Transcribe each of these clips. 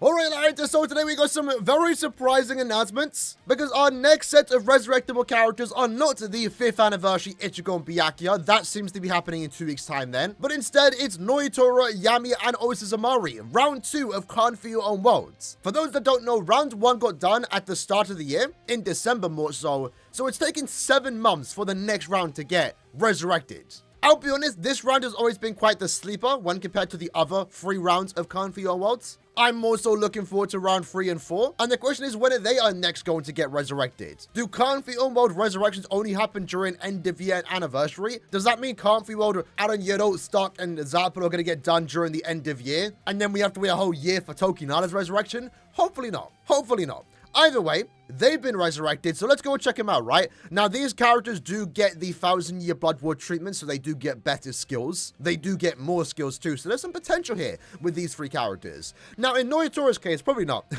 Alright, lads, so today we got some very surprising announcements, because our next set of resurrectable characters are not the 5th anniversary Ichigo and Byakuya, that seems to be happening in 2 weeks time then, but instead it's Noitora, Yami, and Osuzumari, round 2 of Can't For Your Own Worlds. For those that don't know, round 1 got done at the start of the year, in December more so it's taken 7 months for the next round to get resurrected. I'll be honest, this round has always been quite the sleeper when compared to the other 3 rounds of Can't For Your Own Worlds. I'm more so looking forward to round 3 and 4, and the question is whether they are next going to get resurrected. Do Can't For Your Own World resurrections only happen during end of year and anniversary? Does that mean Can't For Your World, Aaroniero, Stark, and Zappa are going to get done during the end of year, and then we have to wait a whole year for Tokinada's resurrection? Hopefully not. Hopefully not. Either way, they've been resurrected, so let's go and check them out, right? Now, these characters do get the 1,000-year Blood War treatment, so they do get better skills. They do get more skills, too, so there's some potential here with these 3 characters. Now, in Noitora's case, probably not.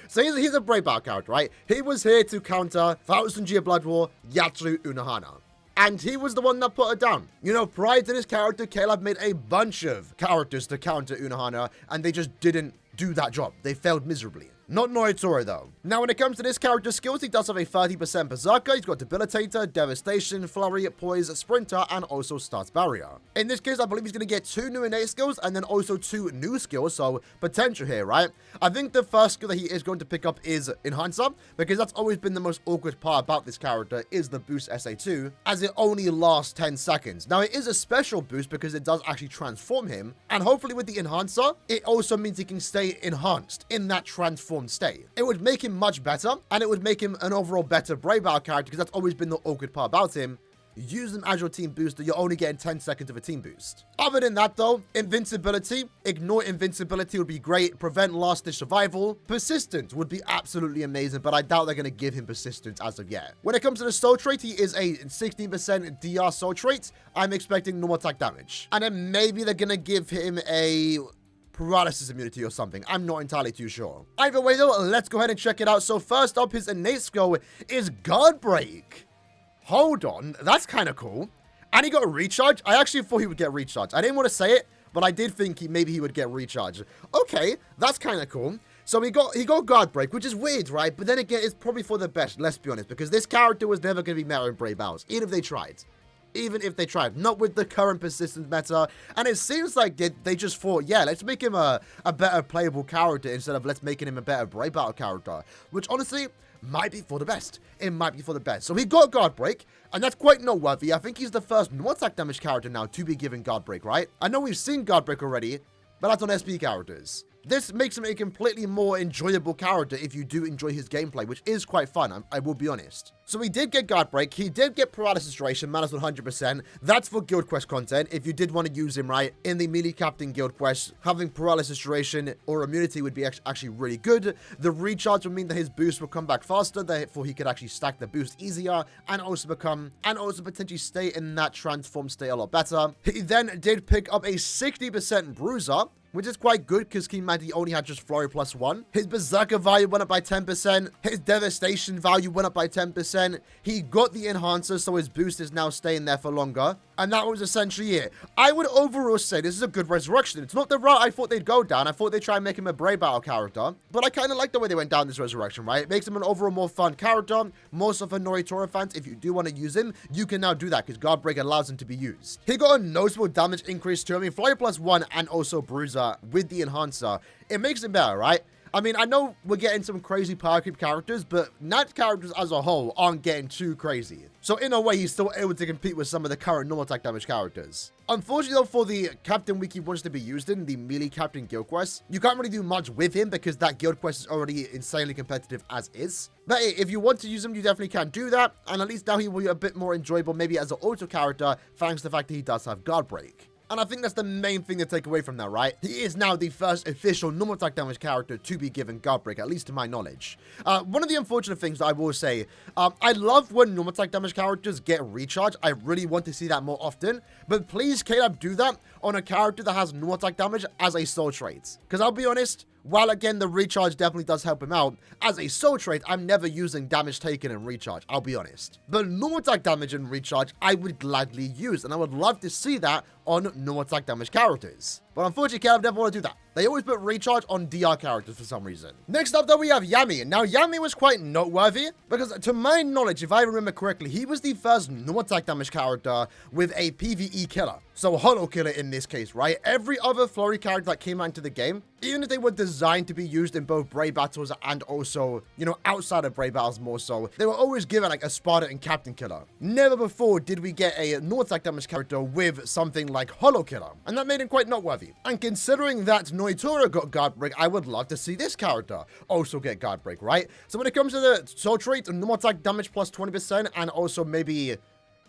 So he's a brave battle character, right? He was here to counter 1,000-year Blood War, Yatsu Unohana. And he was the one that put her down. You know, prior to this character, Caleb made a bunch of characters to counter Unohana, and they just didn't do that job. They failed miserably. Not Noitora, though. Now, when it comes to this character's skills, he does have a 30% Berserker. He's got Debilitator, Devastation, Flurry, Poise, Sprinter, and also Starts Barrier. In this case, I believe he's going to get 2 new innate skills and then also 2 new skills, so potential here, right? I think the first skill that he is going to pick up is Enhancer, because that's always been the most awkward part about this character, is the boost SA2, as it only lasts 10 seconds. Now, it is a special boost because it does actually transform him, and hopefully with the Enhancer, it also means he can stay enhanced in that transform state. It would make him much better, and it would make him an overall better Brave Battle character, because that's always been the awkward part about him. Use them as your team booster, you're only getting 10 seconds of a team boost. Other than that though, invincibility, ignore invincibility would be great, prevent last ditch survival, persistence would be absolutely amazing, but I doubt they're going to give him persistence as of yet. When it comes to the soul trait, he is a 16% DR soul trait. I'm expecting normal attack damage. And then maybe they're going to give him a paralysis immunity or something. I'm not entirely too sure. Either way though, let's go ahead and check it out. So first up, his innate skill is Guard Break. Hold on, that's kind of cool. And he got a recharge. I actually thought he would get recharge. I didn't want to say it, but I did think maybe he would get recharge. Okay, that's kind of cool. So he got Guard Break, which is weird, right? But then again, it's probably for the best, let's be honest, because this character was never going to be meta in Brave Battles, even if they tried. Not with the current persistence meta. And it seems like they just thought, yeah, let's make him a better playable character instead of let's making him a better Brave Battle character, which honestly might be for the best. It might be for the best. So he got Guard Break, and that's quite noteworthy. I think he's the first non-attack damage character now to be given Guard Break, right? I know we've seen Guard Break already, but that's on SP characters. This makes him a completely more enjoyable character if you do enjoy his gameplay, which is quite fun, I will be honest. So he did get Guard Break, he did get Paralysis Duration, minus 100%. That's for Guild Quest content. If you did want to use him, right, in the Melee Captain Guild Quest, having Paralysis Duration or Immunity would be actually really good. The recharge would mean that his boost will come back faster, therefore he could actually stack the boost easier, and also potentially stay in that transform state a lot better. He then did pick up a 60% Bruiser, which is quite good because keep in mind he only had just Flurry +1. His Berserker value went up by 10%. His Devastation value went up by 10%. He got the Enhancer, so his boost is now staying there for longer. And that was essentially it. I would overall say this is a good resurrection. It's not the route I thought they'd go down. I thought they'd try and make him a Brave Battle character. But I kind of like the way they went down this resurrection, right? It makes him an overall more fun character. Most of the Noitora fans, if you do want to use him, you can now do that because Guard Break allows him to be used. He got a noticeable damage increase too. I mean, Flurry +1 and also Bruiser with the Enhancer. It makes him better, right? I mean, I know we're getting some crazy power creep characters, but Nat characters as a whole aren't getting too crazy. So in a way, he's still able to compete with some of the current normal attack damage characters. Unfortunately, though, for the Captain Wiki wants to be used in, the Melee Captain Guild Quest, you can't really do much with him because that Guild Quest is already insanely competitive as is. But hey, if you want to use him, you definitely can do that. And at least now he will be a bit more enjoyable, maybe as an auto character, thanks to the fact that he does have Guard Break. And I think that's the main thing to take away from that, right? He is now the first official normal attack damage character to be given Guard Break, at least to my knowledge. One of the unfortunate things that I will say, I love when normal attack damage characters get recharge. I really want to see that more often. But please, Caleb, do that on a character that has normal attack damage as a soul trait. Because I'll be honest, while again the recharge definitely does help him out, as a soul trait, I'm never using damage taken and recharge, I'll be honest. But normal attack damage and recharge, I would gladly use, and I would love to see that on normal attack damage characters. But unfortunately, Caleb never want to do that. They always put recharge on DR characters for some reason. Next up, though, we have Yami. Now, Yami was quite noteworthy because, to my knowledge, if I remember correctly, he was the first normal attack damage character with a PvE killer. So, holo killer in this case, right? Every other Flurry character that came out into the game, even if they were designed to be used in both Brave battles and also, you know, outside of Brave battles more so, they were always given like a Sparta and Captain killer. Never before did we get a normal attack damage character with something like holo killer. And that made him quite noteworthy. And considering that Aaroniero got guard break, I would love to see this character also get guard break, right? So when it comes to the soul trait, normal attack damage plus 20% and also maybe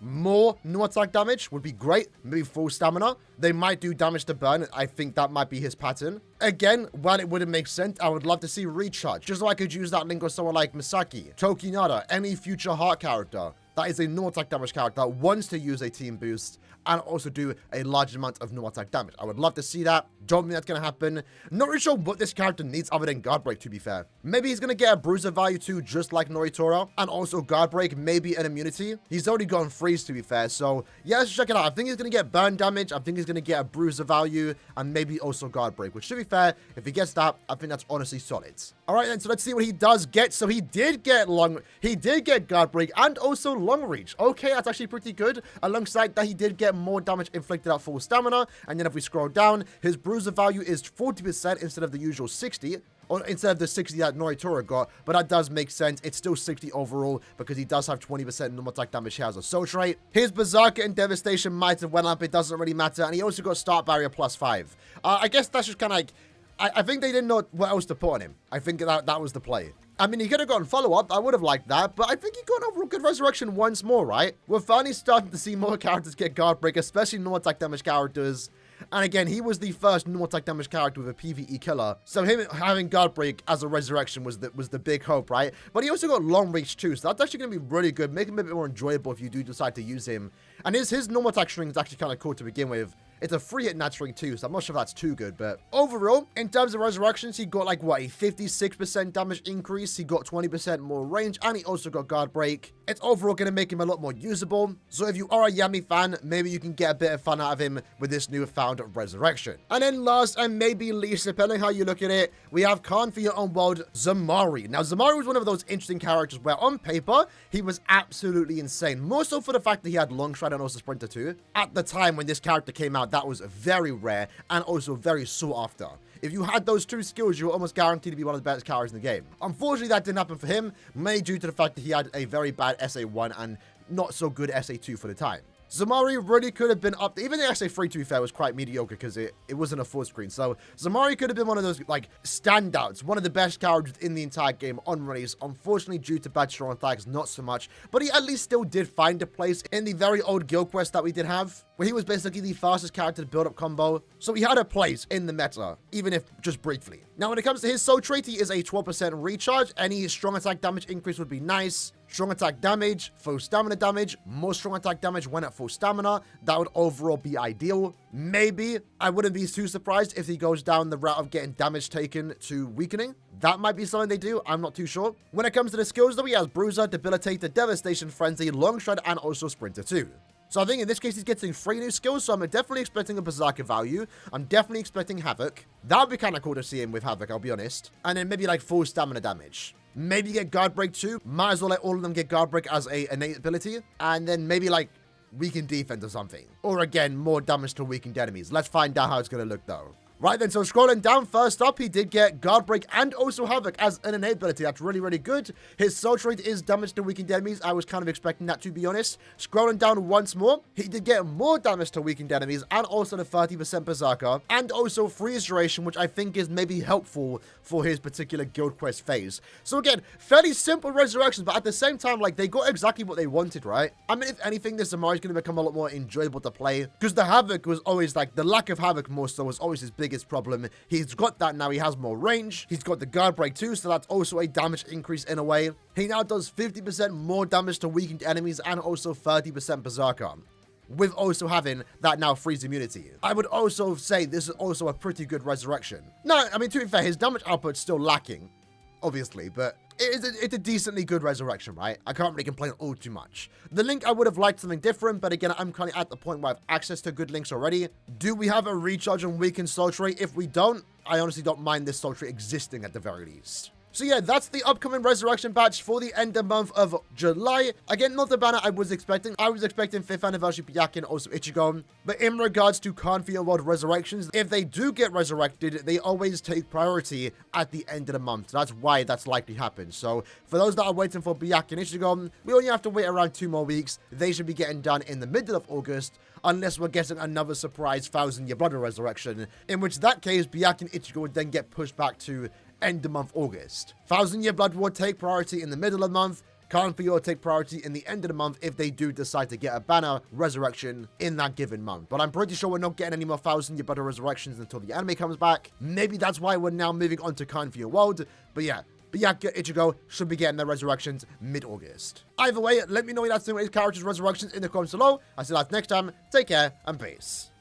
more normal attack damage would be great. Maybe full stamina. They might do damage to burn. I think that might be his pattern. Again, while it wouldn't make sense, I would love to see recharge. Just so I could use that link with someone like Misaki, Tokinada, any future heart character that is a normal attack damage character that wants to use a team boost and also do a large amount of normal attack damage. I would love to see that. Don't think that's going to happen. Not really sure what this character needs other than guard break, to be fair. Maybe he's going to get a bruiser value too, just like Aaroniero, and also guard break, maybe an immunity. He's already gone freeze, to be fair. So yeah, let's check it out. I think he's going to get burn damage. I think he's going to get a bruiser value and maybe also guard break, which, to be fair, if he gets that, I think that's honestly solid. All right, then, so let's see what he does get. So he did get guard break and also long reach. Okay, that's actually pretty good. Alongside that, he did get more damage inflicted at full stamina. And then if we scroll down, his bruiser value is 40% instead of the usual 60. Or instead of the 60 that Aaroniero got, but that does make sense. It's still 60 overall because he does have 20% normal attack damage here as a soul trait. His Berserker and Devastation might have went up. It doesn't really matter. And he also got Start Barrier +5. I guess that's just kind of like, I think they didn't know what else to put on him. I think that was the play. I mean, he could have gotten follow-up. I would have liked that, but I think he got an overall good resurrection once more, right? We're finally starting to see more characters get guard break, especially normal attack damage characters. And again, he was the first normal attack damage character with a PvE killer. So him having guard break as a resurrection was the big hope, right? But he also got long reach too, so that's actually going to be really good. Make him a bit more enjoyable if you do decide to use him. And his normal attack string is actually kind of cool to begin with. It's a free hit nat string too, so I'm not sure if that's too good, but overall, in terms of resurrections, he got like, what, a 56% damage increase, he got 20% more range, and he also got guard break. It's overall going to make him a lot more usable, so if you are a Yami fan, maybe you can get a bit of fun out of him with this newfound resurrection. And then last, and maybe least, depending how you look at it, we have Khan for your own world, Zamari. Now, Zamari was one of those interesting characters where, on paper, he was absolutely insane, more so for the fact that he had Long Stride and also Sprinter too. At the time when this character came out, that was very rare and also very sought after. If you had those two skills, you were almost guaranteed to be one of the best characters in the game. Unfortunately, that didn't happen for him, mainly due to the fact that he had a very bad SA1 and not so good SA2 for the time. Zamari really could have been up. Even the SA3, to be fair, was quite mediocre because it wasn't a full screen. So Zamari could have been one of those like standouts, one of the best characters in the entire game on release. Unfortunately, due to bad strong attacks, not so much. But he at least still did find a place in the very old guild quest that we did have, where he was basically the fastest character to build up combo. So he had a place in the meta, even if just briefly. Now, when it comes to his soul trait, he is a 12% recharge. Any strong attack damage increase would be nice. Strong attack damage, full stamina damage, more strong attack damage when at full stamina. That would overall be ideal. Maybe I wouldn't be too surprised if he goes down the route of getting damage taken to weakening. That might be something they do. I'm not too sure. When it comes to the skills, though, he has Bruiser, Debilitator, Devastation, Frenzy, Long Stride, and also Sprinter too. So I think in this case, he's getting 3 new skills, so I'm definitely expecting a Berserker value. I'm definitely expecting Havoc. That would be kind of cool to see him with Havoc, I'll be honest. And then maybe like full stamina damage. Maybe get guard break too. Might as well let all of them get guard break as a innate ability. And then maybe like weaken defense or something. Or again, more damage to weakened enemies. Let's find out how it's going to look though. Right then, so scrolling down, first up, he did get guard break and also Havoc as an innate ability. That's really, really good. His soul trait is damage to weakened enemies. I was kind of expecting that, to be honest. Scrolling down once more, he did get more damage to weakened enemies and also the 30% Berserker and also freeze duration, which I think is maybe helpful for his particular guild quest phase. So again, fairly simple resurrections, but at the same time, like, they got exactly what they wanted, right? I mean, if anything, this Zamari is going to become a lot more enjoyable to play because the Havoc was always like, the lack of Havoc more so was always his biggest problem. He's got that now. He has more range. He's got the guard break too, so that's also a damage increase in a way. He now does 50% more damage to weakened enemies and also 30% Berserker, with also having that now freeze immunity. I would also say this is also a pretty good resurrection. No, I mean, to be fair, his damage output's still lacking. obviously, but it's a decently good resurrection, right? I can't really complain all too much. The link, I would have liked something different, but again, I'm kind of at the point where I have access to good links already. Do we have a recharge on weakened soul trait? If we don't, I honestly don't mind this soul trait existing at the very least. So yeah, that's the upcoming resurrection patch for the end of month of July. Again, not the banner I was expecting. I was expecting 5th anniversary Byakuya and also Ichigo. But in regards to Kanfi World resurrections, if they do get resurrected, they always take priority at the end of the month. That's why that's likely happens. So for those that are waiting for Byakuya and Ichigo, we only have to wait around 2 more weeks. They should be getting done in the middle of August, unless we're getting another surprise 1000-year blood resurrection, in which that case, Byakuya and Ichigo would then get pushed back to end of month August. 1000-year blood would take priority in the middle of the month. Kanfi will take priority in the end of the month if they do decide to get a banner resurrection in that given month. But I'm pretty sure we're not getting any more 1000-year blood resurrections until the anime comes back. Maybe that's why we're now moving on to Kanfi World. But yeah, Byakuya, Ichigo should be getting their resurrections mid-August. Either way, let me know what you're doing with these characters' resurrections in the comments below. I'll see you guys next time. Take care and peace.